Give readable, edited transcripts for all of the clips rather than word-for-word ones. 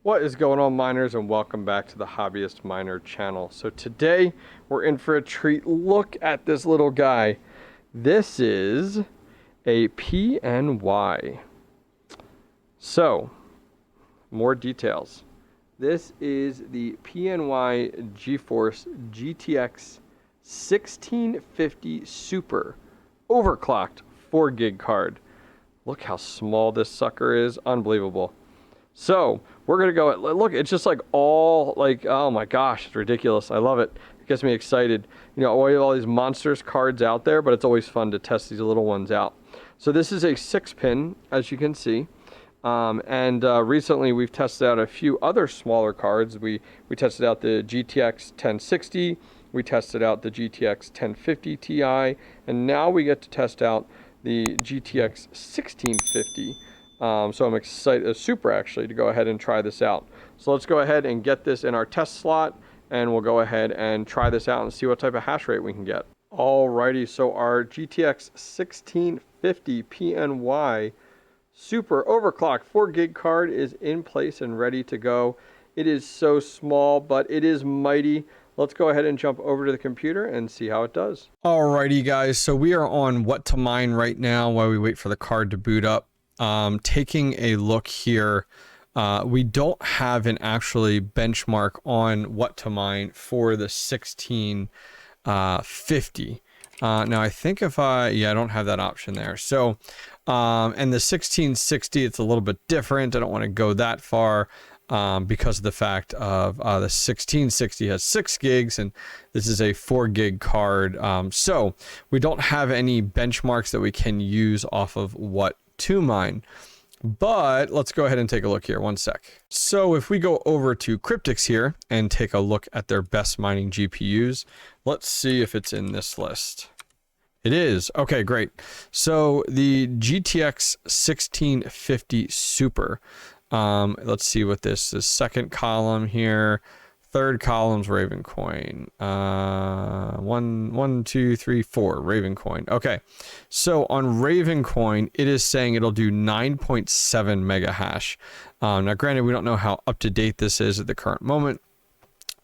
What is going on, miners, and welcome back to the Hobbyist Miner channel. So today we're in for a treat. Look at this little guy. This is a PNY. So more details. This is the PNY Geforce GTX 1650 Super overclocked 4 gig card. Look how small this sucker is. Unbelievable. So we're gonna go, look, it's just like all like, oh my gosh, it's ridiculous. I love it. It gets me excited. You know, we have all these monsters cards out there, but it's always fun to test these little ones out. So this is a 6-pin, as you can see. Recently we've tested out a few other smaller cards. We tested out the GTX 1060, we tested out the GTX 1050 Ti, and now we get to test out the GTX 1650. So I'm excited, super actually, to go ahead and try this out. So let's go ahead and get this in our test slot, and we'll go ahead and try this out and see what type of hash rate we can get. Alrighty, so our GTX 1650 PNY super overclocked 4 gig card is in place and ready to go. It is so small, but it is mighty. Let's go ahead and jump over to the computer and see how it does. Alrighty guys, so we are on what to mine right now while we wait for the card to boot up. Taking a look here, we don't have an actually benchmark on what to mine for the 1650. Now I think if I don't have that option there. So, and the 1660, it's a little bit different. I don't want to go that far, because of the fact of, the 1660 has 6 gigs and this is a 4 gig card. So we don't have any benchmarks that we can use off of what to mine, but let's go ahead and take a look here. One sec. So if we go over to Cryptics here and take a look at their best mining GPUs, let's see if it's in this list. It is. Okay, great. So the GTX 1650 Super, let's see what this is. Second column here, third column's Ravencoin. 1, 2, 3, 4 Ravencoin. Okay, so on Ravencoin, it is saying it'll do 9.7 mega hash. Now, granted, we don't know how up to date this is at the current moment.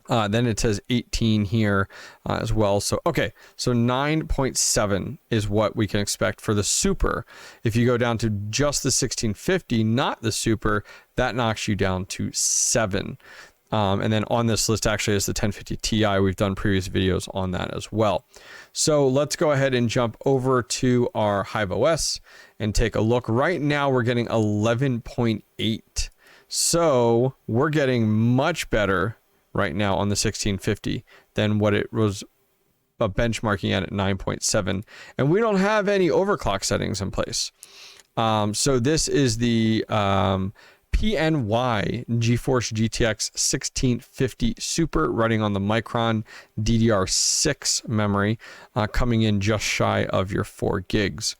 Then it says 18 here as well. So, okay, so 9.7 is what we can expect for the Super. If you go down to just the 1650, not the Super, that knocks you down to 7. And then on this list actually is the 1050 Ti. We've done previous videos on that as well. So let's go ahead and jump over to our HIVEOS and take a look. Right now we're getting 11.8. So we're getting much better right now on the 1650 than what it was benchmarking at 9.7. And we don't have any overclock settings in place. So this is the PNY Geforce GTX 1650 Super running on the Micron DDR6 memory, coming in just shy of your 4 gigs.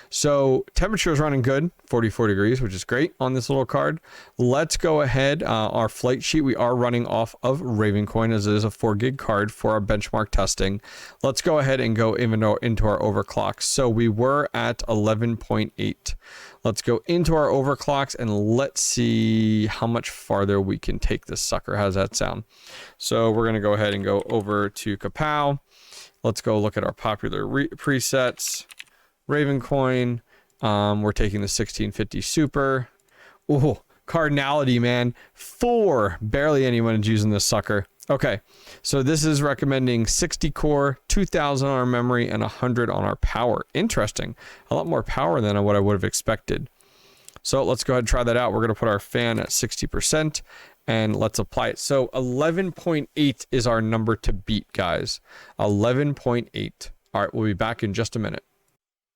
So temperature is running good, 44 degrees, which is great on this little card. Let's go ahead. Our flight sheet, we are running off of Ravencoin as it is a 4 gig card for our benchmark testing. Let's go ahead and go into our overclocks. So we were at 11.8. Let's go into our overclocks and let's see how much farther we can take this sucker. How does that sound? So we're going to go ahead and go over to Kapow. Let's go look at our popular presets. Ravencoin, we're taking the 1650 Super. Ooh, cardinality, man. 4, barely anyone is using this sucker. Okay, so this is recommending 60 core, 2000 on our memory, and 100 on our power. Interesting. A lot more power than what I would have expected. So let's go ahead and try that out. We're going to put our fan at 60% and let's apply it. So 11.8 is our number to beat, guys. 11.8. All right, we'll be back in just a minute.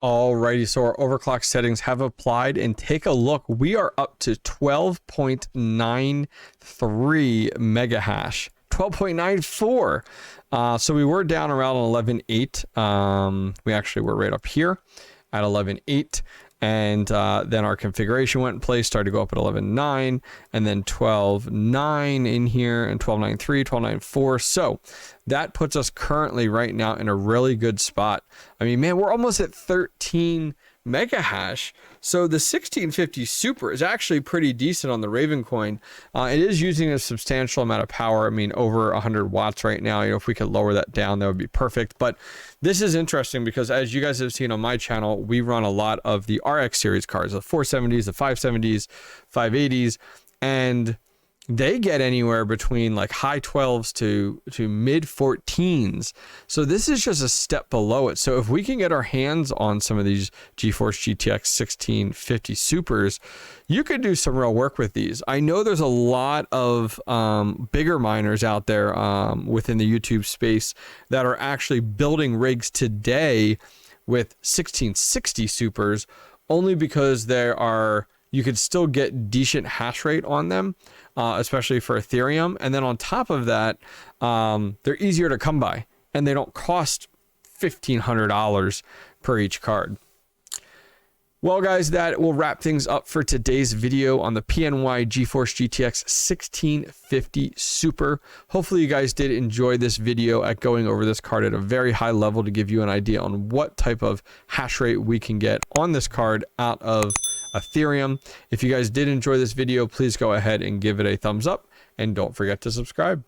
Alrighty, so our overclock settings have applied, and take a look. We are up to 12.93 mega hash. 12.94. So we were down around 11.8. We actually were right up here at 11.8. And then our configuration went in place, started to go up at 11.9, and then 12.9 in here, and 12.93, 12.94. So that puts us currently right now in a really good spot. I mean, man, we're almost at 13 mega hash. So the 1650 Super is actually pretty decent on the Ravencoin. It is using a substantial amount of power. I mean, over 100 watts right now. You know, if we could lower that down, that would be perfect. But this is interesting because, as you guys have seen on my channel, we run a lot of the RX series cards, the 470s, the 570s, 580s, and they get anywhere between like high 12s to mid 14s. So this is just a step below it. So if we can get our hands on some of these GeForce GTX 1650 Supers, you could do some real work with these. I know there's a lot of bigger miners out there within the YouTube space that are actually building rigs today with 1660 Supers, only because you could still get decent hash rate on them, especially for Ethereum. And then on top of that, they're easier to come by and they don't cost $1,500 per each card. Well, guys, that will wrap things up for today's video on the PNY Geforce GTX 1650 Super. Hopefully you guys did enjoy this video at going over this card at a very high level to give you an idea on what type of hash rate we can get on this card out of Ethereum. If you guys did enjoy this video, please go ahead and give it a thumbs up and don't forget to subscribe.